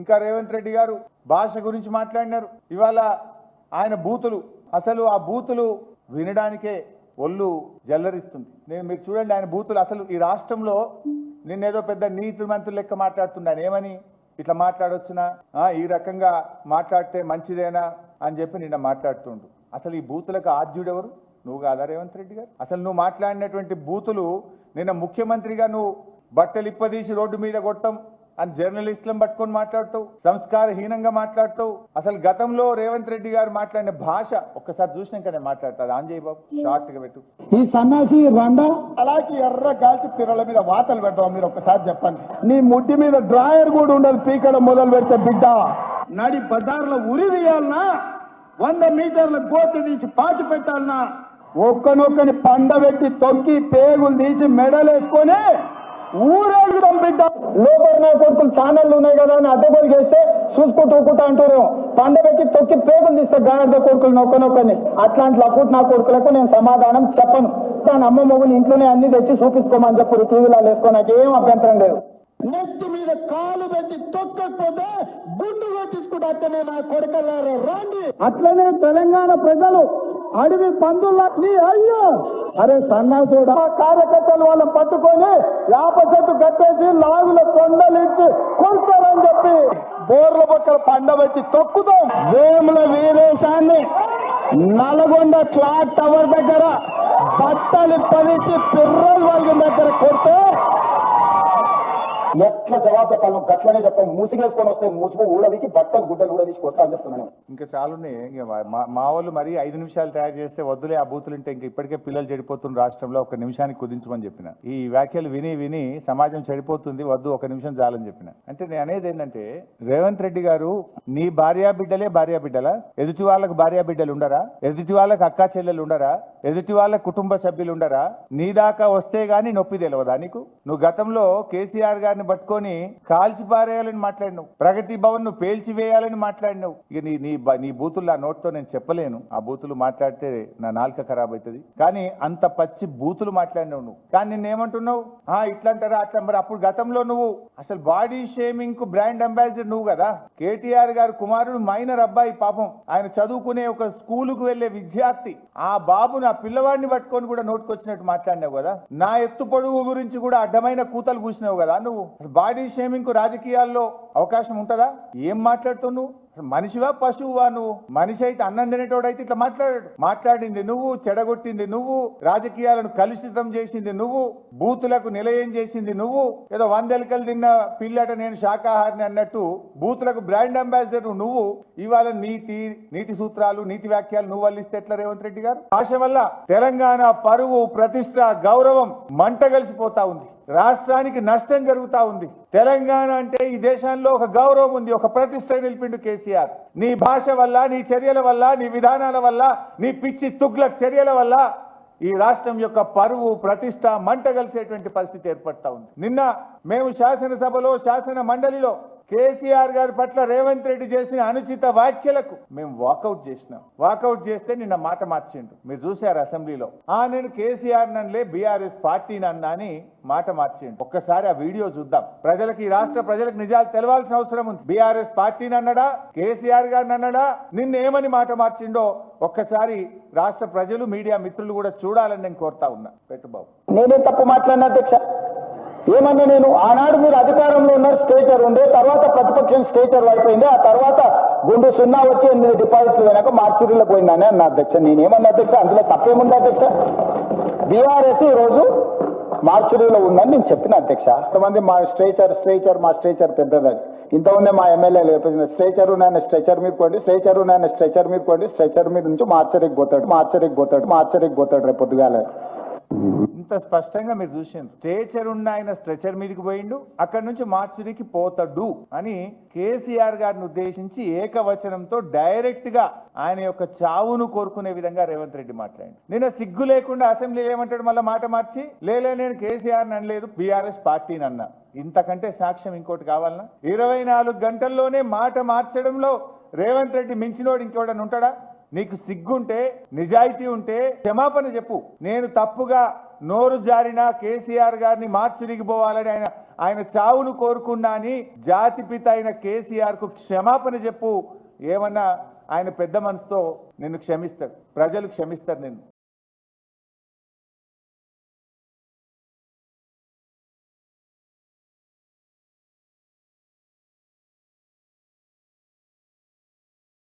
ఇంకా రేవంత్ రెడ్డి గారు భాష గురించి మాట్లాడినారు. ఇవాళ ఆయన బూతులు, అసలు ఆ బూతులు వినడానికే ఒళ్ళు జల్లరిస్తుంది. మీరు చూడండి ఆయన బూతులు. అసలు ఈ రాష్ట్రంలో నిన్నేదో పెద్ద నీతి మంత్రులు లెక్క మాట్లాడుతున్నాను. ఏమని ఇట్లా మాట్లాడొచ్చునా, ఈ రకంగా మాట్లాడితే మంచిదేనా అని చెప్పి నిన్న మాట్లాడుతుండు. అసలు ఈ బూతులకు ఆద్యుడెవరు? నువ్వు కాదా రేవంత్ రెడ్డి గారు? అసలు నువ్వు మాట్లాడినటువంటి బూతులు నిన్న ముఖ్యమంత్రిగా నువ్వు బట్టలు ఇప్పదీసి రోడ్డు మీద కొట్టం అని జర్నలిస్టులను పట్టుకొని మాట్లాడుతావు, సంస్కారహీనంగా మాట్లాడుతావు. అసలు గతంలో రేవంత్ రెడ్డి గారు మాట్లాడిన భాష ఒక్కసారి చూసినాకనే మాట్లాడతారు. ఆంజయ్ బాబు షార్ట్ గా పెట్టు. ఈ సన్నాసి రండా అలాగే ఎర్ర గాల్చి తిరల మీద వాతలు పెడతాం. మీరు ఒక్కసారి చెప్పండి. నీ ముడ్డి మీద డ్రాయర్ కూడా ఉండదు, పీకడం మొదలు పెడితే బిడ్డ నడి బజార్లో ఉరి తీయాలన్నా, 100 మీటర్ల గోతి తీసి పాతి పెట్టాలన్నా, ఒక్కనొక్కని పండబెట్టి తొక్కి పేగులు తీసి మెడలేసుకొని ఊరేగుదాం బిడ్డ. లోపల నా కొడుకులు ఛానళ్ళు ఉన్నాయి కదా అని అడ్డగోలు చేస్తే చూసుకుంటూ ఊకుంటా అంటారు. పండబెట్టి తొక్కి పేగులు తీస్తే గాడిద కొడుకులు నొక్కనొక్కని. అట్లాంటి లపుట్ నా కొడుకులకు నేను సమాధానం చెప్పను. దాని అమ్మ మొగులు ఇంట్లోనే అన్ని తెచ్చి చూపించుకోమని చెప్పు, టీవీలో వేసుకో, నాకేం అభ్యంతరం లేదు. నెత్తి మీద కాలు పెట్టి తొక్కకపోతే గుండు కొట్టించుకుంటే అట్లనే నా కొడుకల్లారా రండి. అట్లనే తెలంగాణ ప్రజలు అడవి పందుల్లా అయ్యో అరే సన్నాసుడు కార్యకర్తలు వాళ్ళని పట్టుకొని యాప చెట్టు కట్టేసి లాగుల కొండలిచ్చి కొడతారని చెప్పి బోర్ల పక్కన పండబెట్టి తొక్కుతాం. వేముల వీరేశాన్ని నల్గొండ క్లాక్ టవర్ దగ్గర బట్టలు పరిచి పిర్రలు వాళ్ళ దగ్గర కొడితే ఎట్లా జవాబు చెప్పాలి? గట్లనే చెప్తాం. మూసిగేసుకొని వస్తే మూసుకు ఊడవికి బట్టలు గుడ్డలు కూడా తీసి కొట్టా అని చెప్తున్నాను. ఇంకా చాలున్నాయి. ఇంకా మా వాళ్ళు మరి 5 నిమిషాలు తయారు చేస్తే వద్దులే ఆ బూతులు ఉంటే ఇంకా ఇప్పటికే పిల్లలు చెడిపోతున్న రాష్ట్రంలో 1 నిమిషానికి కుదించమని చెప్పిన. ఈ వ్యాఖ్యలు విని విని సమాజం చెడిపోతుంది, వద్దు 1 నిమిషం చాలని చెప్పిన. అంటే నేను అనేది ఏంటంటే రేవంత్ రెడ్డి గారు, నీ భార్యా బిడ్డలే భార్యా బిడ్డలా? ఎదుటి వాళ్ళకు భార్యా బిడ్డలు ఉండరా? ఎదుటి వాళ్ళకి అక్కా చెల్లెలు ఉండరా? ఎదుటి వాళ్ళ కుటుంబ సభ్యులు ఉండరా? నీ దాకా వస్తే గానీ నొప్పి తెలియదా నీకు? నువ్వు గతంలో కేసీఆర్ గారిని పట్టుకొని కాల్చి పారేయాలని మాట్లాడినావు, ప్రగతి భవన్ ను పేల్చివేయాలని మాట్లాడినావు. ఇక నీ బూతులు ఆ నోట్తో నేను చెప్పలేను. ఆ బూతులు మాట్లాడితే నా నాలుక ఖరాబ్ అవుతుంది. కానీ అంత పచ్చి బూతులు మాట్లాడినావు నువ్వు. కానీ నిన్నేమంటున్నావు? ఇట్లంటారా అట్లా. మరి అప్పుడు గతంలో నువ్వు అసలు బాడీ షేమింగ్ కు బ్రాండ్ అంబాసిడర్ నువ్వు కదా. కేటీఆర్ గారు కుమారుడు మైనర్ అబ్బాయి, పాపం ఆయన చదువుకునే ఒక స్కూలుకు వెళ్లే విద్యార్థి. ఆ బాబును ఆ పిల్లవాడిని పట్టుకొని కూడా నోటుకొచ్చినట్టు మాట్లాడినావు కదా. నా ఎత్తు పొడుగు గురించి కూడా అడ్డమైన కూతలు కూసినావు కదా నువ్వు. బాడీ షేమింగ్ కు రాజకీయాల్లో అవకాశం ఉంటుందా? ఏం మాట్లాడుతావు నువ్వు? మనిషివా పశువువా నువ్వు? మనిషి అయితే అన్నం తినేటోడైతే ఇట్లా మాట్లాడింది నువ్వు, చెడగొట్టింది నువ్వు, రాజకీయాలను కలుషితం చేసింది నువ్వు, బూతులకు నిలయం చేసింది నువ్వు. ఏదో 100 ఎలుకలు తిన్న పిల్లట నేను శాకాహారిని అన్నట్టు బూతులకు బ్రాండ్ అంబాసిడర్ నువ్వు. ఇవాళ నీతి సూత్రాలు, నీతి వ్యాఖ్యలు నువ్వు వల్లిస్తే ఎట్లా రేవంత్ రెడ్డి గారు? భాష వల్ల తెలంగాణ పరువు, ప్రతిష్ట, గౌరవం మంట కలిసిపోతా ఉంది. రాష్ట్రానికి నష్టం జరుగుతా ఉంది. తెలంగాణ అంటే ఈ దేశంలో ఒక గౌరవం ఉంది, ఒక ప్రతిష్ట నిలిపిండు కేసీఆర్. నీ భాష వల్ల, నీ చర్యల వల్ల, నీ విధానాల వల్ల, నీ పిచ్చి తుగ్లక్ చర్యల వల్ల ఈ రాష్ట్రం యొక్క పరువు, ప్రతిష్ట మంట కలిసేటువంటి పరిస్థితి ఏర్పడతా ఉంది. నిన్న మేము శాసనసభలో, శాసన మండలిలో కేసీఆర్ గారి పట్ల రేవంత్ రెడ్డి చేసిన అనుచిత వ్యాఖ్యలకు మేము వాకౌట్ చేసినాం. వాకౌట్ చేస్తే నిన్న మాట మార్చిండు. మీరు చూశారు అసెంబ్లీలో. నేను కేసీఆర్ నన్లే బీఆర్ఎస్ పార్టీని అన్నా అని మాట మార్చిండు. ఒక్కసారి ఆ వీడియో చూద్దాం. ప్రజలకు, ఈ రాష్ట్ర ప్రజలకు నిజాలు తెలవాల్సిన అవసరం ఉంది. బీఆర్ఎస్ పార్టీని అన్నాడా, కేసీఆర్ గారిని అన్నాడా, నిన్న ఏమని మాట మార్చిండో ఒక్కసారి రాష్ట్ర ప్రజలు, మీడియా మిత్రులు కూడా చూడాలని నేను కోరుతా ఉన్నా. పెట్టుబాబు, నేనే తప్పు మాట్లాడిన అధ్యక్ష. ఏమన్నా నేను ఆనాడు మీరు అధికారంలో ఉన్నారు, స్టేచర్ ఉండే, తర్వాత ప్రతిపక్షం స్టేచర్ అయిపోయింది, ఆ తర్వాత గుండు 0 వచ్చి 8 డిపాజిట్లు వెనక మార్చిరీలో పోయిందని అన్న అధ్యక్ష. నేనేమన్నా అధ్యక్ష, అందులో తప్పేముంది అధ్యక్ష? బీఆర్ఎస్ ఈ రోజు మార్చిరీలో ఉందని నేను చెప్పిన అధ్యక్ష. కొంతమంది మా స్ట్రేచర్ పెద్దదని, ఇంతమంది మా ఎమ్మెల్యేలు చెప్పేసిన స్ట్రేచర్ నాయన స్ట్రెచర్ మీద పోండి, స్ట్రేచర్ నాయన స్ట్రెచర్ మీద పోండి, స్ట్రెచర్ మీద నుంచి మార్చరికి పోతాడు రేపు పొద్దుగాల. ఇంత స్పష్టంగా మీరు చూసిండ్రు. స్ట్రెచర్ ఉన్న ఆయన స్ట్రెచర్ మీదకి పోయిండు, అక్కడి నుంచి మార్చురికి పోతాడు అని కేసీఆర్ గారిని ఉద్దేశించి ఏకవచనంతో డైరెక్ట్ గా ఆయన యొక్క చావును కోరుకునే విధంగా రేవంత్ రెడ్డి మాట్లాడి. నిన్న సిగ్గు లేకుండా అసెంబ్లీలో ఏమంటాడు, మళ్ళీ మాట మార్చి లేలే నేను కేసీఆర్ అనలేదు, బీఆర్ఎస్ పార్టీని అన్నా. ఇంతకంటే సాక్ష్యం ఇంకోటి కావాలన్నా? 24 గంటల్లోనే మాట మార్చడంలో రేవంత్ రెడ్డి మించినోడు ఇంకోడని ఉంటాడా? నీకు సిగ్గుంటే, నిజాయితీ ఉంటే క్షమాపణ చెప్పు. నేను తప్పుగా నోరు జారినా కేసీఆర్ గారిని మార్చురిగిపోవాలని ఆయన చావును కోరుకున్నా అని జాతిపిత అయిన కేసీఆర్ కు క్షమాపణ చెప్పు. ఏమన్నా ఆయన పెద్ద మనసుతో నిన్ను క్షమిస్తాడు, ప్రజలు క్షమిస్తారు నిన్ను.